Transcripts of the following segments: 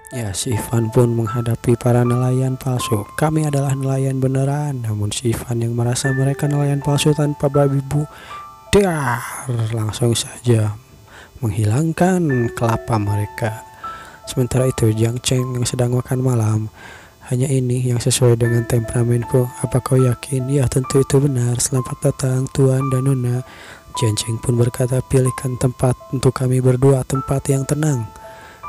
Ya, si Ivan pun menghadapi para nelayan palsu. Kami adalah nelayan beneran, namun si Ivan yang merasa mereka nelayan palsu tanpa babi bu, dar, langsung saja menghilangkan kelapa mereka. Sementara itu, Jiang Cheng yang sedang makan malam, hanya ini yang sesuai dengan temperamenku. Apa kau yakin? Ya, tentu itu benar. Selamat datang, Tuan dan Nona. Jiang Cheng pun berkata, pilihkan tempat untuk kami berdua, tempat yang tenang.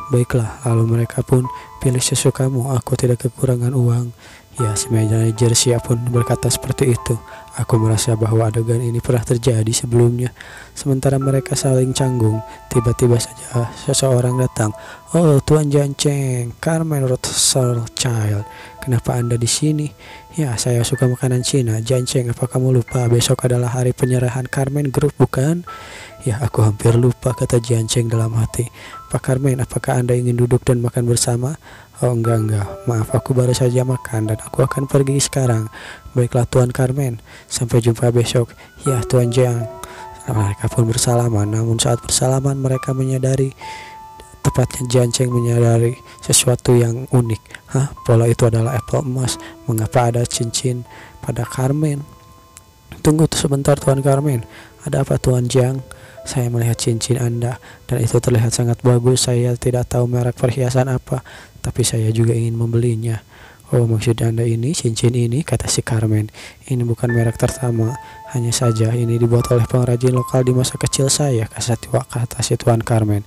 Baiklah, lalu mereka pun pilih sesukamu, aku tidak kekurangan uang. Ya, si manajer siap pun berkata seperti itu. Aku merasa bahwa adegan ini pernah terjadi sebelumnya. Sementara mereka saling canggung, tiba-tiba saja seseorang datang. Oh, Tuan Janceng, Carmen Rothschild, kenapa Anda di sini? Ya, saya suka makanan Cina. Janceng, apa kamu lupa besok adalah hari penyerahan Carmen Group, bukan? Ya, aku hampir lupa, kata Janceng dalam hati. Pak Carmen, apakah Anda ingin duduk dan makan bersama? Oh, enggak. Maaf, aku baru saja makan dan aku akan pergi sekarang. Baiklah, Tuan Carmen. Sampai jumpa besok. Ya, Tuan Jiang. Mereka pun bersalaman, namun saat bersalaman mereka menyadari, tepatnya Janceng menyadari sesuatu yang unik. Hah, pola itu adalah apel emas. Mengapa ada cincin pada Carmen? Tunggu sebentar, Tuan Carmen. Ada apa, Tuan Jiang? Saya melihat cincin Anda dan itu terlihat sangat bagus. Saya tidak tahu merek perhiasan apa, tapi saya juga ingin membelinya. Oh, maksud Anda ini, cincin ini, kata si Carmen. Ini bukan merek terutama, hanya saja ini dibuat oleh pengrajin lokal di masa kecil saya, kata si Tuan Carmen.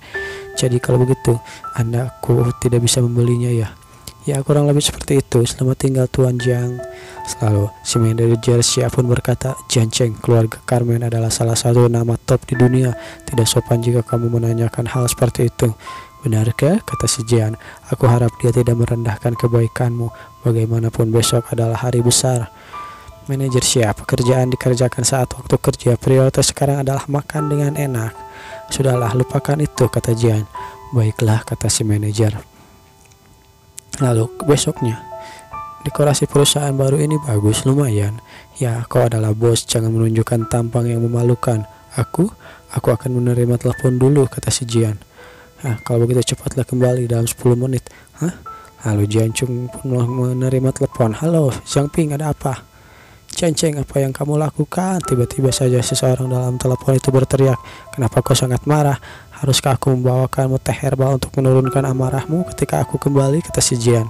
Jadi kalau begitu, aku tidak bisa membelinya ya? Ya, kurang lebih seperti itu. Selamat tinggal, Tuan Jiang. Selalu, si manajer siap pun berkata, Janceng, keluarga Carmen adalah salah satu nama top di dunia. Tidak sopan jika kamu menanyakan hal seperti itu. Benarkah? Kata si Jian. Aku harap dia tidak merendahkan kebaikanmu. Bagaimanapun besok adalah hari besar. Manajer siap, pekerjaan dikerjakan saat waktu kerja. Prioritas sekarang adalah makan dengan enak. Sudahlah, lupakan itu, kata Jian. Baiklah, kata si manajer. Lalu besoknya, dekorasi perusahaan baru ini bagus, lumayan. Ya, kau adalah bos, jangan menunjukkan tampang yang memalukan. Aku akan menerima telepon dulu, kata si Jian. Nah, kalau begitu cepatlah kembali dalam 10 menit. Hah? Lalu Jian Chung pun menerima telepon. Halo, Zhang Ping, ada apa? Janceng, apa yang kamu lakukan? Tiba-tiba saja seseorang dalam telepon itu berteriak. Kenapa kau sangat marah? Haruskah aku membawakanmu teh herbal untuk menurunkan amarahmu ketika aku kembali, kata si Jian.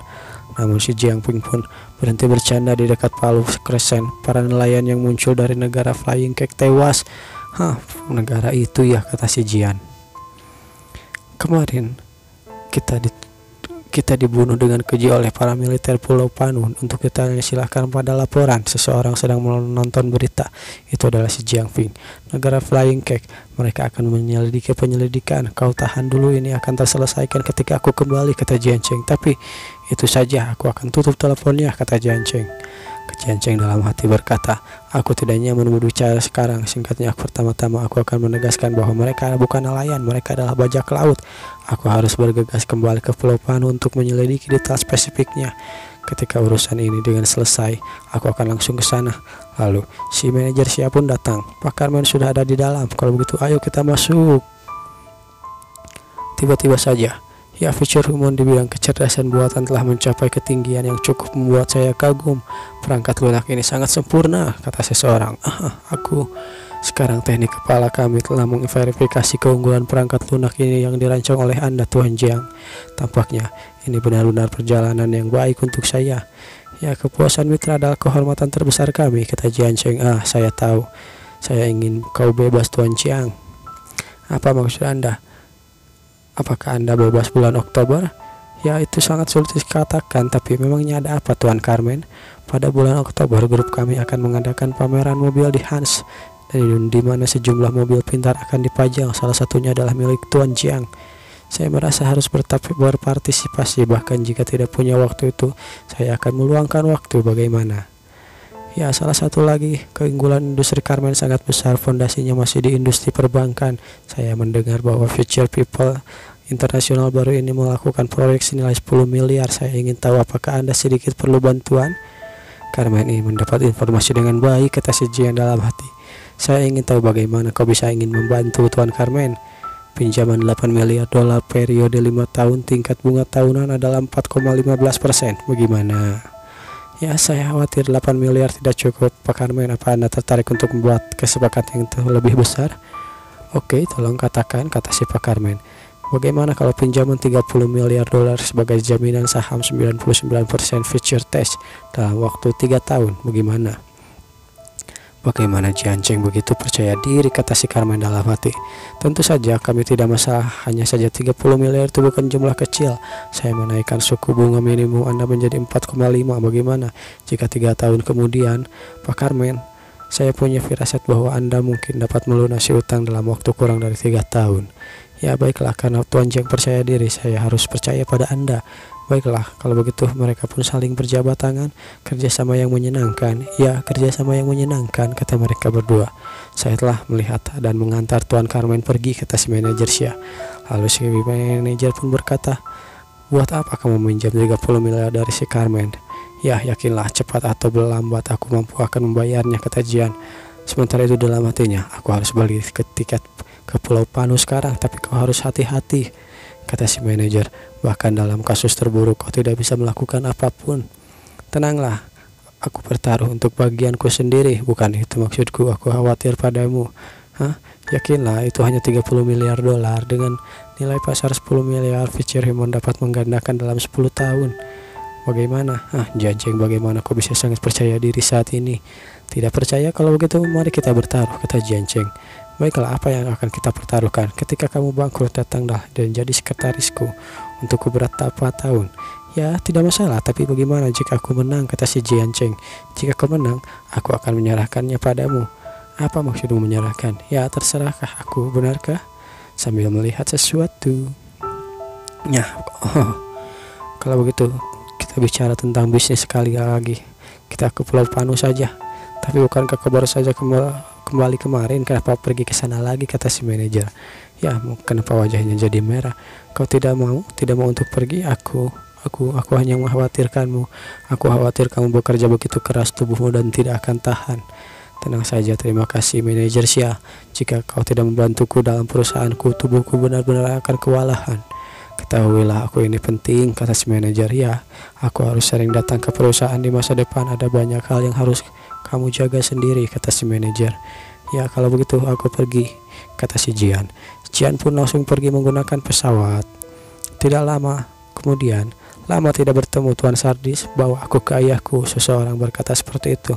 Namun si Jiang Ping pun berhenti bercanda di dekat Palu Crescent. Para nelayan yang muncul dari negara Flying Cake tewas. Hah, negara itu ya, kata si Jian. Kemarin kita dibunuh dengan keji oleh para militer Pulau Panu. Untuk detailnya silahkan pada laporan. Seseorang sedang menonton berita. Itu adalah si Jiang Ping. Negara Flying Cake. Mereka akan menyelidiki penyelidikan. Kau tahan dulu, ini akan terselesaikan ketika aku kembali, kata Janceng. Tapi itu saja, aku akan tutup teleponnya, kata Janceng. Janceng dalam hati berkata, aku tidak nyaman berbicara sekarang. Singkatnya, pertama-tama aku akan menegaskan bahwa mereka bukan nelayan, mereka adalah bajak laut. Aku harus bergegas kembali ke Pulau Panu untuk menyelidiki detail spesifiknya. Ketika urusan ini dengan selesai, aku akan langsung ke sana. Lalu, si manajer siap pun datang. Pak Carmen sudah ada di dalam. Kalau begitu, ayo kita masuk. Tiba-tiba saja, ya, fitur humor di bidang kecerdasan buatan telah mencapai ketinggian yang cukup membuat saya kagum. Perangkat lunak ini sangat sempurna, kata seseorang. Aku. Sekarang teknik kepala kami telah memverifikasi keunggulan perangkat lunak ini yang dirancang oleh Anda, Tuan Jiang. Tampaknya ini benar-benar perjalanan yang baik untuk saya. Ya, kepuasan mitra adalah kehormatan terbesar kami, kata Jian Cheng. Saya tahu. Saya ingin kau bebas, Tuan Jiang. Apa maksud Anda? Apakah Anda bebas bulan Oktober? Ya, itu sangat sulit dikatakan, tapi memangnya ada apa, Tuan Carmen? Pada bulan Oktober, grup kami akan mengadakan pameran mobil di Hans, di mana sejumlah mobil pintar akan dipajang. Salah satunya adalah milik Tuan Jiang. Saya merasa harus berpartisipasi, bahkan jika tidak punya waktu itu, saya akan meluangkan waktu. Bagaimana? Ya, salah satu lagi, keunggulan industri Carmen sangat besar, fondasinya masih di industri perbankan. Saya mendengar bahwa Future People Internasional baru ini melakukan proyek senilai 10 miliar. Saya ingin tahu apakah Anda sedikit perlu bantuan? Carmen ini mendapat informasi dengan baik, kata si Jian dalam hati. Saya ingin tahu bagaimana kau bisa ingin membantu, Tuan Carmen. Pinjaman 8 miliar dolar periode 5 tahun, tingkat bunga tahunan adalah 4,15%. Bagaimana? Ya, saya khawatir 8 miliar tidak cukup, Pak Carmen. Apa Anda tertarik untuk membuat kesepakatan yang lebih besar? Oke, tolong katakan, kata si Pak Carmen. Bagaimana kalau pinjaman 30 miliar dolar sebagai jaminan saham 99% future test dalam waktu 3 tahun? Bagaimana? Bagaimana Jianceng begitu percaya diri, kata si Carmen dalam hati. Tentu saja kami tidak masalah, hanya saja 30 miliar itu bukan jumlah kecil. Saya menaikkan suku bunga minimum Anda menjadi 4,5. Bagaimana jika 3 tahun kemudian, Pak Carmen? Saya punya firasat bahwa Anda mungkin dapat melunasi utang dalam waktu kurang dari 3 tahun. Ya baiklah, karena Tuan Jeng percaya diri, saya harus percaya pada Anda. Baiklah, kalau begitu mereka pun saling berjabat tangan. Kerjasama yang menyenangkan. Ya, kerjasama yang menyenangkan, kata mereka berdua. Saya telah melihat dan mengantar Tuan Carmen pergi, kata si manajer Xia. Lalu si manajer pun berkata, buat apa kamu meminjam 30 miliar dari si Carmen? Ya, yakinlah, cepat atau lambat aku mampu akan membayarnya, kata Jian. Sementara itu dalam hatinya, aku harus beli tiket ke Pulau Panu sekarang, tapi kau harus hati-hati, kata si manajer. Bahkan dalam kasus terburuk kau tidak bisa melakukan apapun. Tenanglah, aku bertaruh untuk bagianku sendiri. Bukan itu maksudku, aku khawatir padamu. Hah? Yakinlah, itu hanya 30 miliar dolar. Dengan nilai pasar 10 miliar, Future Human dapat menggandakan dalam 10 tahun. Bagaimana? Jianceng, bagaimana kau bisa sangat percaya diri saat ini? Tidak percaya? Kalau begitu mari kita bertaruh, kata Jianceng. Baiklah, apa yang akan kita pertaruhkan? Ketika kamu bangkrut, datanglah dan jadi sekretarisku untuk beberapa tahun. Ya, tidak masalah, tapi bagaimana jika aku menang, kata si Jianceng. Jika kau menang, aku akan menyerahkannya padamu. Apa maksudmu menyerahkan? Ya, terserahkah aku, benarkah? Sambil melihat sesuatu. Ya, kalau begitu kita bicara tentang bisnis sekali lagi. Kita ke Pulau Panu saja. Tapi bukankah kau baru saja kembali kemarin? Kenapa pergi ke sana lagi, kata si manajer. Ya, kenapa wajahnya jadi merah? Kau tidak mau untuk pergi? Aku hanya mengkhawatirkanmu. Aku khawatir kamu bekerja begitu keras tubuhmu dan tidak akan tahan. Tenang saja, terima kasih manajer Xia. Jika kau tidak membantuku dalam perusahaanku, tubuhku benar-benar akan kewalahan. Ketahuilah, aku ini penting, kata si manajer. Ya, aku harus sering datang ke perusahaan di masa depan. Ada banyak hal yang harus kamu jaga sendiri, kata si manajer. Ya, kalau begitu aku pergi, kata si Jian. Jian pun langsung pergi menggunakan pesawat. Tidak lama kemudian, lama tidak bertemu Tuan Sardis, bawa aku ke ayahku. Seseorang berkata seperti itu.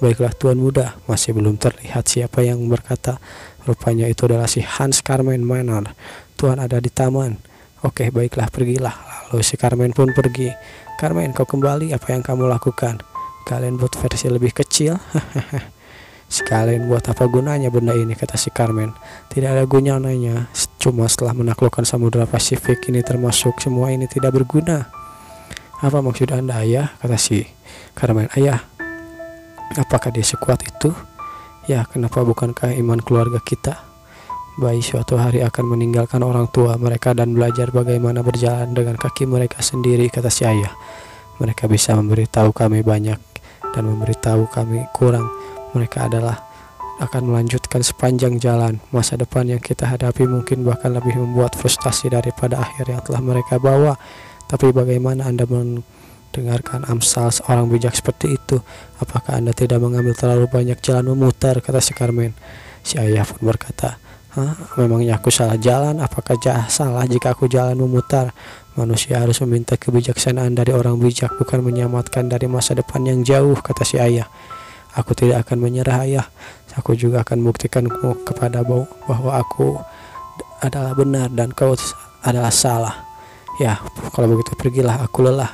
Baiklah Tuan muda, masih belum terlihat siapa yang berkata. Rupanya itu adalah si Hans Carmen Manor. Tuan ada di taman. Oke, baiklah, pergilah. Lalu si Carmen pun pergi. Carmen, kau kembali, apa yang kamu lakukan? Kalian buat versi lebih kecil. Sekalian buat apa gunanya benda ini, kata si Carmen. Tidak ada gunanya, cuma setelah menaklukkan Samudra Pasifik ini termasuk semua ini tidak berguna. Apa maksud Anda, ayah? Kata si Carmen. Ayah, apakah dia sekuat itu? Ya, kenapa bukankah iman keluarga kita? Bayi suatu hari akan meninggalkan orang tua mereka dan belajar bagaimana berjalan dengan kaki mereka sendiri, kata si ayah. Mereka bisa memberitahu kami banyak dan memberitahu kami kurang. Mereka akan melanjutkan sepanjang jalan. Masa depan yang kita hadapi mungkin bahkan lebih membuat frustasi daripada akhir yang telah mereka bawa. Tapi bagaimana Anda mendengarkan amsal seorang bijak seperti itu? Apakah Anda tidak mengambil terlalu banyak jalan memutar, kata si Carmen. Si ayah pun berkata, memangnya aku salah jalan? Apakah salah jika aku jalan memutar? Manusia harus meminta kebijaksanaan dari orang bijak, bukan menyelamatkan dari masa depan yang jauh, kata si ayah. Aku tidak akan menyerah, ayah. Aku juga akan buktikan kepada bahwa aku adalah benar dan kau adalah salah. Ya, kalau begitu pergilah, aku lelah.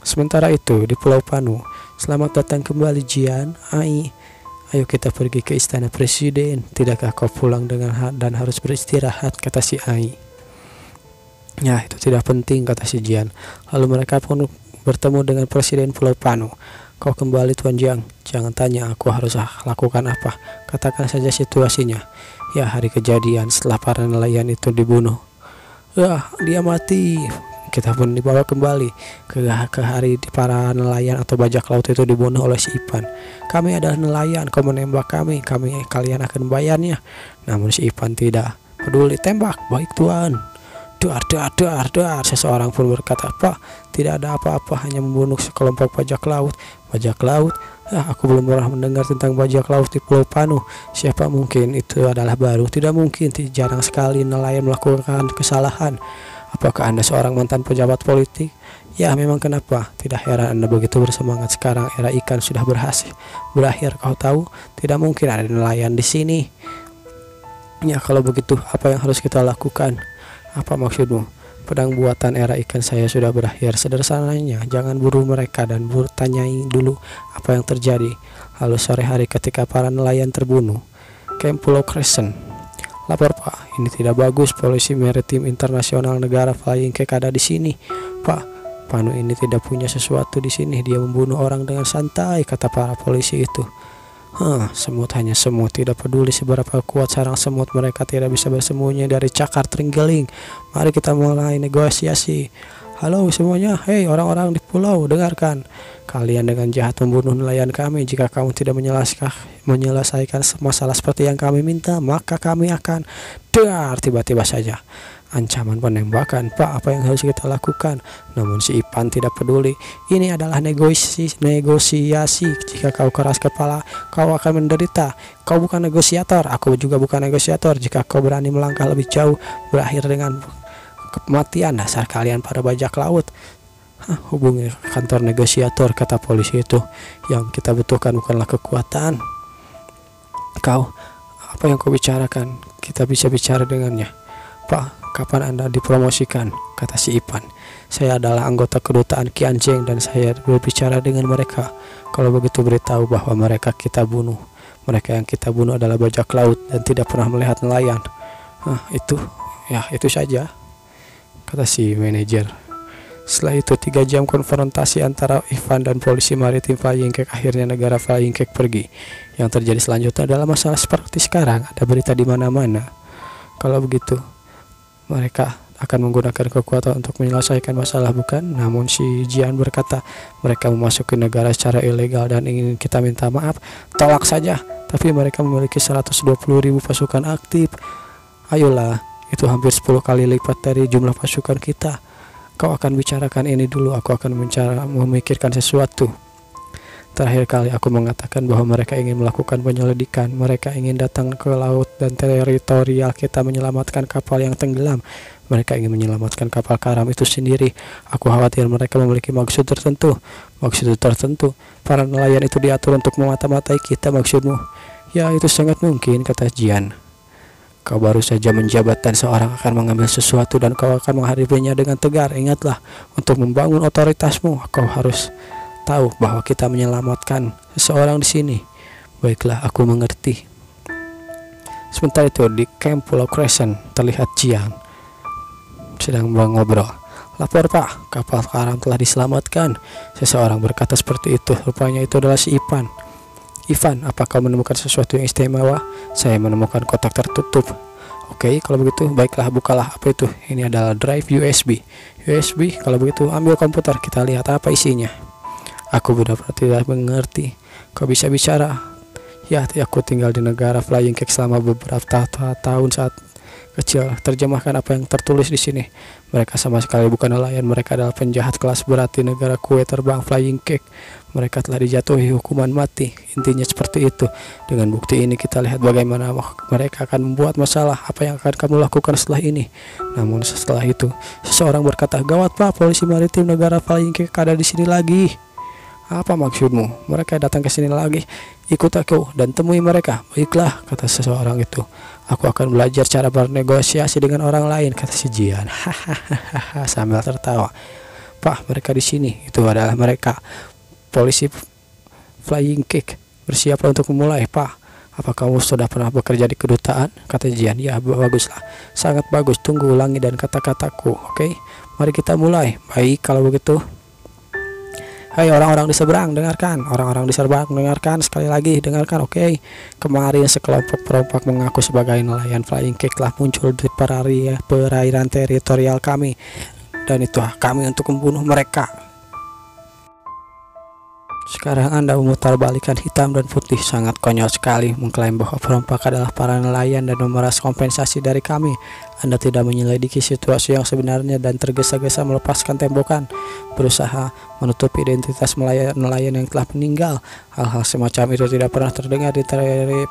Sementara itu di Pulau Panu. Selamat datang kembali Jian, Ai. Ayo kita pergi ke istana presiden. Tidakkah kau pulang dan harus beristirahat, kata si Ai. Ya, itu tidak penting, kata si Jian. Lalu mereka pun bertemu dengan presiden Pulau Panu. Kau kembali Tuan Jiang. Jangan tanya aku harus lakukan apa. Katakan saja situasinya. Ya, hari kejadian setelah para nelayan itu dibunuh. Dia mati. Kita pun dibawa kembali ke hari di para nelayan atau bajak laut itu dibunuh oleh si Ipan. Kami adalah nelayan, kau menembak kami, kalian akan membayarnya. Namun si Ipan tidak peduli, tembak. Baik tuan. Dar dar dar dar. Seseorang pun berkata, Pak, tidak ada apa-apa, hanya membunuh sekelompok bajak laut. Bajak laut? Aku belum pernah mendengar tentang bajak laut di Pulau Panu. Siapa mungkin itu adalah baru? Tidak mungkin, jarang sekali nelayan melakukan kesalahan. Apakah Anda seorang mantan pejabat politik? Ya, memang, kenapa? Tidak heran Anda begitu bersemangat. Sekarang era ikan sudah berakhir. Kau tahu, tidak mungkin ada nelayan di sini. Ya, kalau begitu, apa yang harus kita lakukan? Apa maksudmu? Pedang buatan era ikan saya sudah berakhir. Sederhananya, jangan buru mereka dan tanyai dulu apa yang terjadi. Lalu sore hari ketika para nelayan terbunuh, Camp Pulau Crescent. Lapor, Pak, ini tidak bagus. Polisi Maritim Internasional negara Flying Cake ada di sini. Pak, Panu ini tidak punya sesuatu di sini. Dia membunuh orang dengan santai, kata para polisi itu. Semut hanya semut, tidak peduli seberapa kuat sarang semut, mereka tidak bisa bersembunyi dari cakar terenggiling. Mari kita mulai negosiasi. Halo semuanya, hei orang-orang di pulau, dengarkan. Kalian dengan jahat membunuh nelayan kami. Jika kamu tidak menyelesaikan masalah seperti yang kami minta, maka kami akan tiba-tiba saja ancaman penembakan. Pak, apa yang harus kita lakukan? Namun si Ipan tidak peduli. Ini adalah negosiasi. Jika kau keras kepala, kau akan menderita. Kau bukan negosiator, aku juga bukan negosiator. Jika kau berani melangkah lebih jauh, berakhir dengan kematian. Dasar kalian para bajak laut. Hubungi kantor negosiator, kata polisi itu. Yang kita butuhkan bukanlah kekuatan. Apa yang kau bicarakan? Kita bisa bicara dengannya. Pak, kapan Anda dipromosikan? Kata si Ipan. Saya adalah anggota kedutaan Kianjeng dan saya berbicara dengan mereka. Kalau begitu beritahu bahwa mereka kita bunuh. Mereka yang kita bunuh adalah bajak laut dan tidak pernah melihat nelayan. Itu saja, kata si manajer. Setelah itu 3 jam konfrontasi antara Ivan dan polisi maritim Flying Cake. Akhirnya negara Flying Cake pergi. Yang terjadi selanjutnya adalah masalah seperti sekarang. Ada berita di mana-mana. Kalau begitu, mereka akan menggunakan kekuatan untuk menyelesaikan masalah, bukan? Namun si Jian berkata, mereka memasuki negara secara ilegal dan ingin kita minta maaf. Tolak saja. Tapi mereka memiliki 120.000 pasukan aktif. Ayolah, itu hampir 10 kali lipat dari jumlah pasukan kita. Kau akan bicarakan ini dulu, aku akan memikirkan sesuatu. Terakhir kali aku mengatakan bahwa mereka ingin melakukan penyelidikan. Mereka ingin datang ke laut dan teritorial kita menyelamatkan kapal yang tenggelam. Mereka ingin menyelamatkan kapal karam itu sendiri. Aku khawatir mereka memiliki maksud tertentu. Para nelayan itu diatur untuk memata-matai kita, maksudmu? Ya, itu sangat mungkin, kata Jian. Kau baru saja menjabat dan seorang akan mengambil sesuatu dan kau akan menghadapinya dengan tegar. Ingatlah, untuk membangun otoritasmu, kau harus tahu bahwa kita menyelamatkan seseorang di sini. Baiklah, aku mengerti. Sementara itu di Camp Pulau Crescent terlihat Jian sedang mengobrol. Lapor, Pak, kapal karam telah diselamatkan. Seseorang berkata seperti itu. Rupanya itu adalah si Ivan. Ivan, apa kau menemukan sesuatu yang istimewa? Saya menemukan kotak tertutup. Oke, kalau begitu baiklah, bukalah. Apa itu? Ini adalah drive USB. Kalau begitu ambil komputer, kita lihat apa isinya. Aku benar-benar tidak mengerti. Kau bisa bicara? Ya, aku tinggal di negara Flying Cake selama beberapa tahun saat kecil. Terjemahkan apa yang tertulis di sini. Mereka sama sekali bukan nelayan. Mereka adalah penjahat kelas berat di negara kue terbang Flying Cake. Mereka telah dijatuhi hukuman mati. Intinya seperti itu. Dengan bukti ini kita lihat bagaimana mereka akan membuat masalah. Apa yang akan kamu lakukan setelah ini? Namun setelah itu seseorang berkata, gawat, Pak, polisi maritim negara Flying Cake ada di sini lagi. Apa maksudmu? Mereka datang ke sini lagi. Ikut aku dan temui mereka. Baiklah, kata seseorang itu. Aku akan belajar cara bernegosiasi dengan orang lain, kata si Jian. Hahaha, sambil tertawa. Pak, mereka di sini. Itu adalah mereka. Polisi Flying Cake. Bersiaplah untuk memulai, Pak. Apa kamu sudah pernah bekerja di kedutaan? Kata Jian. Ya, baguslah. Sangat bagus. Tunggu, ulangi dan kata-kataku. Oke, mari kita mulai. Baik, kalau begitu. Hai orang-orang di seberang, dengarkan. Orang-orang di seberang, dengarkan. Sekali lagi, dengarkan. Oke. Kemarin sekelompok perompak mengaku sebagai nelayan Flying Cake telah muncul di perairan teritorial kami. Dan itu kami untuk membunuh mereka. Sekarang Anda memutarbalikkan hitam dan putih. Sangat konyol sekali mengklaim bahwa perompak adalah para nelayan dan memeras kompensasi dari kami. Anda tidak menyelidiki situasi yang sebenarnya dan tergesa-gesa melepaskan tembakan, berusaha menutupi identitas nelayan yang telah meninggal. Hal-hal semacam itu tidak pernah terdengar di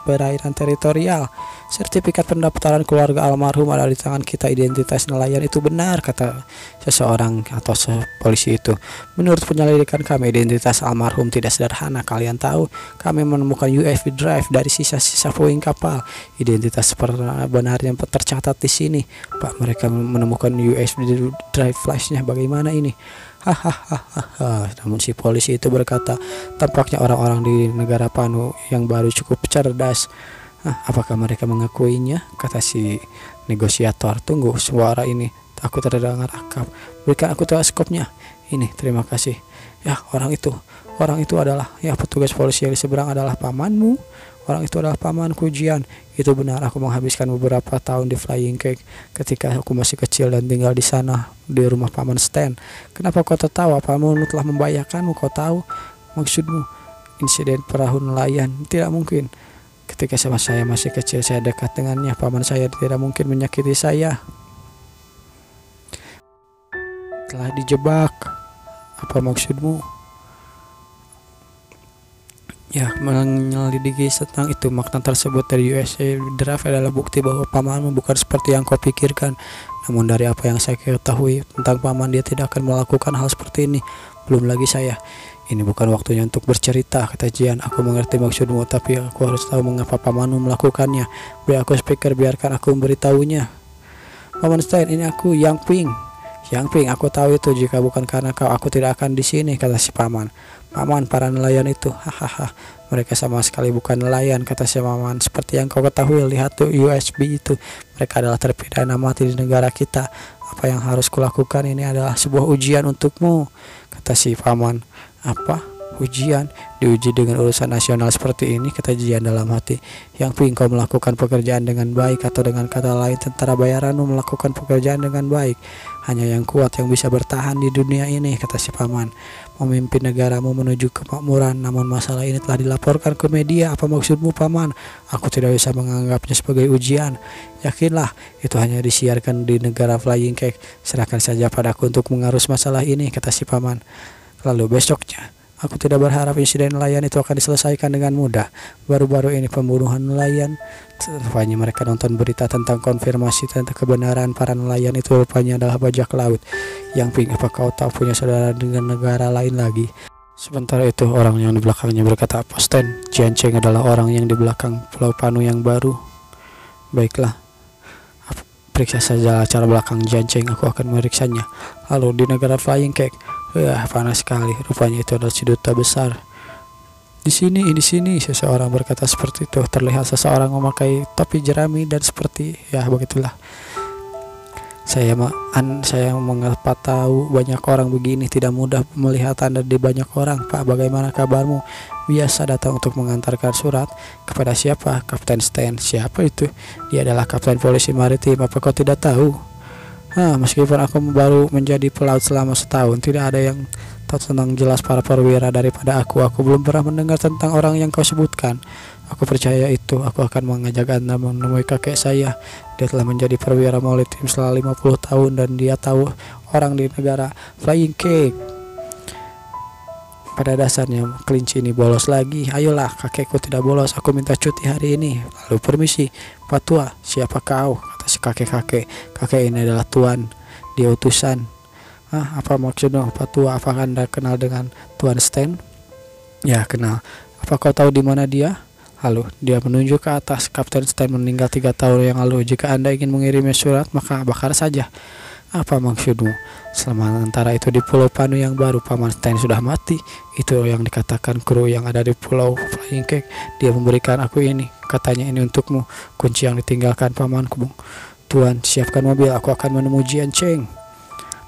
perairan teritorial. Sertifikat pendaftaran keluarga almarhum ada di tangan kita. Identitas nelayan itu benar, kata seseorang atau polisi itu. Menurut penyelidikan kami, identitas almarhum tidak sederhana. Kalian tahu, kami menemukan USB drive dari sisa-sisa puing kapal. Identitas sebenarnya tercatat di sini, Pak. Mereka menemukan USB drive flashnya. Bagaimana ini? Hahaha. Namun si polisi itu berkata, tampaknya orang-orang di negara Panu yang baru cukup cerdas. Apakah mereka mengakuinya? Kata si negosiator. Tunggu, suara ini aku terdengar akap. Berikan aku teleskopnya. Ini, terima kasih. Ya, orang itu adalah, ya, petugas polisi yang di seberang adalah pamanmu. Orang itu adalah pamanku, Jian. Itu benar, aku menghabiskan beberapa tahun di Flying Cake ketika aku masih kecil dan tinggal di sana, di rumah paman Stan. Kenapa kau tertawa? Pamanmu telah membayarkanmu, kau tahu? Maksudmu insiden perahu nelayan? Tidak mungkin. Ketika saya masih kecil, saya dekat dengannya. Paman saya tidak mungkin menyakiti saya. Telah dijebak. Apa maksudmu? Ya, menyelidiki tentang itu. Makna tersebut dari USA Drive adalah bukti bahwa pamanmu bukan seperti yang kau pikirkan. Namun dari apa yang saya ketahui tentang paman, dia tidak akan melakukan hal seperti ini. Belum lagi saya. Ini bukan waktunya untuk bercerita, kata Jian. Aku mengerti maksudmu, tapi aku harus tahu mengapa pamanmu melakukannya. Beri aku speaker, biarkan aku memberitahunya. Paman Stein, ini aku, Yang Ping. Yang Ping, aku tahu itu. Jika bukan karena kau, aku tidak akan di sini, kata si paman. Paman, para nelayan itu, hahaha, mereka sama sekali bukan nelayan, kata si paman. Seperti yang kau ketahui, lihat tuh USB itu. Mereka adalah terpidana mati di negara kita. Apa yang harus kulakukan ini adalah sebuah ujian untukmu, kata si paman. Apa? Ujian? Diuji dengan urusan nasional seperti ini, kata Jian dalam hati. Yang Ping, kau melakukan pekerjaan dengan baik, atau dengan kata lain, tentara bayaranmu melakukan pekerjaan dengan baik. Hanya yang kuat yang bisa bertahan di dunia ini, kata si paman. Memimpin negaramu menuju kemakmuran, namun masalah ini telah dilaporkan ke media. Apa maksudmu, paman? Aku tidak bisa menganggapnya sebagai ujian. Yakinlah, itu hanya disiarkan di negara Flying Cake. Serahkan saja padaku untuk mengarus masalah ini, kata si paman. Lalu besoknya, aku tidak berharap insiden nelayan itu akan diselesaikan dengan mudah. Baru-baru ini pembunuhan nelayan. Rupanya mereka nonton berita tentang konfirmasi tentang kebenaran para nelayan itu rupanya adalah bajak laut. Yang Ping, apa kau tahu punya saudara dengan negara lain lagi? Sementara itu, orang yang di belakangnya berkata, apa Stan? Jian Cheng adalah orang yang di belakang Pulau Panu yang baru. Baiklah, periksa saja latar belakang Jian Cheng, aku akan meriksanya. Lalu di negara Flying Cake, panas sekali. Rupanya itu adalah si duta besar. Di sini, seseorang berkata seperti itu. Terlihat seseorang memakai topi jerami dan seperti, ya begitulah. Saya mengapa tahu banyak orang begini. Tidak mudah melihat Anda di banyak orang, Pak. Bagaimana kabarmu? Biasa datang untuk mengantarkan surat. Kepada siapa? Kapten Stan. Siapa itu? Dia adalah kapten polisi maritim. Apa kau tidak tahu? Meskipun aku baru menjadi pelaut selama setahun, tidak ada yang tahu tentang jelas para perwira daripada aku. Aku belum pernah mendengar tentang orang yang kau sebutkan. Aku percaya itu. Aku akan mengajak Anda menemui kakek saya. Dia telah menjadi perwira maritim selama 50 tahun dan dia tahu orang di negara Flying Cake. Pada dasarnya kelinci ini bolos lagi. Ayolah, kakekku tidak bolos. Aku minta cuti hari ini. Lalu permisi, Pak Tua, siapa kau? Kata si kakek-kakek. Kakek ini adalah Tuan, dia utusan. Apa maksudnya, Pak Tua? Apakah Anda kenal dengan Tuan Stan? Ya, kenal. Apa kau tahu di mana dia? Lalu dia menunjuk ke atas. Kapten Stan meninggal 3 tahun yang lalu. Jika Anda ingin mengirimnya surat, maka bakar saja. Apa maksudmu? Sementara itu di Pulau Panu yang baru, paman Stan sudah mati. Itu yang dikatakan kru yang ada di Pulau Flying Cake. Dia memberikan aku ini. Katanya ini untukmu. Kunci yang ditinggalkan pamanku. Tuan, siapkan mobil. Aku akan menemui Jian Cheng.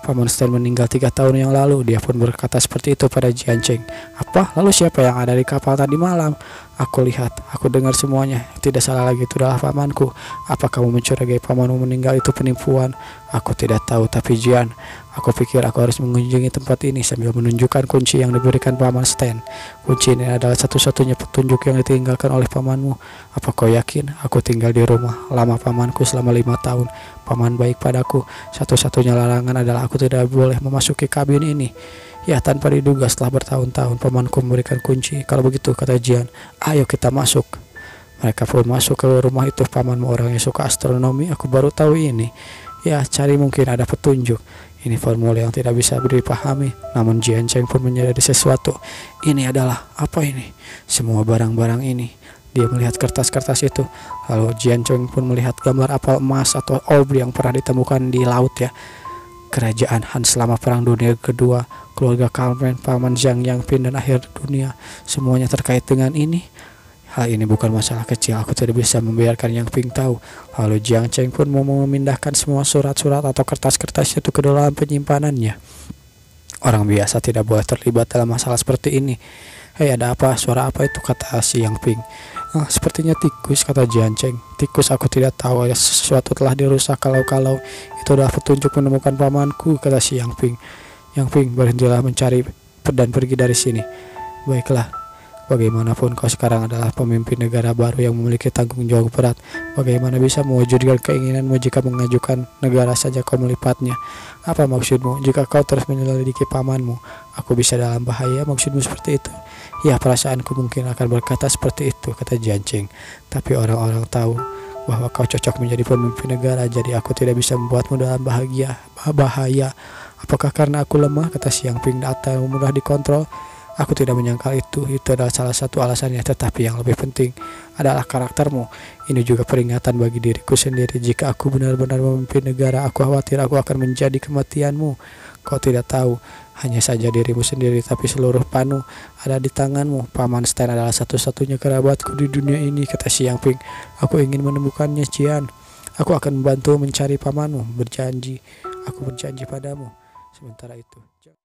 Paman Stan meninggal 3 tahun yang lalu. Dia pun berkata seperti itu pada Jian Cheng. Apa? Lalu siapa yang ada di kapal tadi malam? Aku lihat, aku dengar semuanya. Tidak salah lagi, itu adalah pamanku. Apa kamu mencurigai pamanmu meninggal itu penipuan? Aku tidak tahu, tapi Jian, aku pikir aku harus mengunjungi tempat ini sambil menunjukkan kunci yang diberikan paman Stan. Kunci ini adalah satu-satunya petunjuk yang ditinggalkan oleh pamanmu. Apa kau yakin? Aku tinggal di rumah lama pamanku selama 5 tahun. Paman baik padaku. Satu-satunya larangan adalah aku tidak boleh memasuki kabin ini. Ya, tanpa diduga setelah bertahun-tahun pamanku memberikan kunci. Kalau begitu, kata Jian, ayo kita masuk. Mereka pun masuk ke rumah itu. Pamanmu orang yang suka astronomi, aku baru tahu ini. Ya, cari mungkin ada petunjuk. Ini formula yang tidak bisa dipahami. Namun Jian Cheng pun menyadari sesuatu. Ini adalah apa ini? Semua barang-barang ini. Dia melihat kertas-kertas itu. Lalu Jian Cheng pun melihat gambar apel emas atau orb yang pernah ditemukan di laut ya. Kerajaan Han selama Perang Dunia Kedua, keluarga Carmen, paman Zhang Yangping dan akhir dunia, semuanya terkait dengan ini. Hal ini bukan masalah kecil, aku tidak bisa membiarkan Yangping tahu. Lalu Jiang Cheng pun mau memindahkan semua surat-surat atau kertas-kertas itu ke dalam penyimpanannya. Orang biasa tidak boleh terlibat dalam masalah seperti ini. Hei, ada apa? Suara apa itu? Kata si Yangping. Sepertinya tikus, kata Jian Cheng. Tikus, aku tidak tahu, ya sesuatu telah dirusak. Kalau itu adalah petunjuk menemukan pamanku, kata si Yangping. Yangping, berhentilah mencari dan pergi dari sini. Baiklah, bagaimanapun kau sekarang adalah pemimpin negara baru yang memiliki tanggung jawab berat. Bagaimana bisa mewujudkan keinginanmu jika mengajukan negara saja kau melipatnya? Apa maksudmu? Jika kau terus menyelidiki pamanmu, aku bisa dalam bahaya. Maksudmu seperti itu? Ya, perasaanku mungkin akan berkata seperti itu, kata Jian Cheng. Tapi orang-orang tahu bahwa kau cocok menjadi pemimpin negara, jadi aku tidak bisa membuatmu dalam bahaya. Apakah karena aku lemah, kata si Yangping, atau mudah dikontrol? Aku tidak menyangkal itu adalah salah satu alasannya, tetapi yang lebih penting adalah karaktermu. Ini juga peringatan bagi diriku sendiri. Jika aku benar-benar memimpin negara, aku khawatir aku akan menjadi kematianmu. Kau tidak tahu, hanya saja dirimu sendiri, tapi seluruh Panu ada di tanganmu. Paman Stan adalah satu-satunya kerabatku di dunia ini, kata si Yangping. Aku ingin menemukannya, Jian. Aku akan membantu mencari pamanmu, berjanji. Aku berjanji padamu. Sementara itu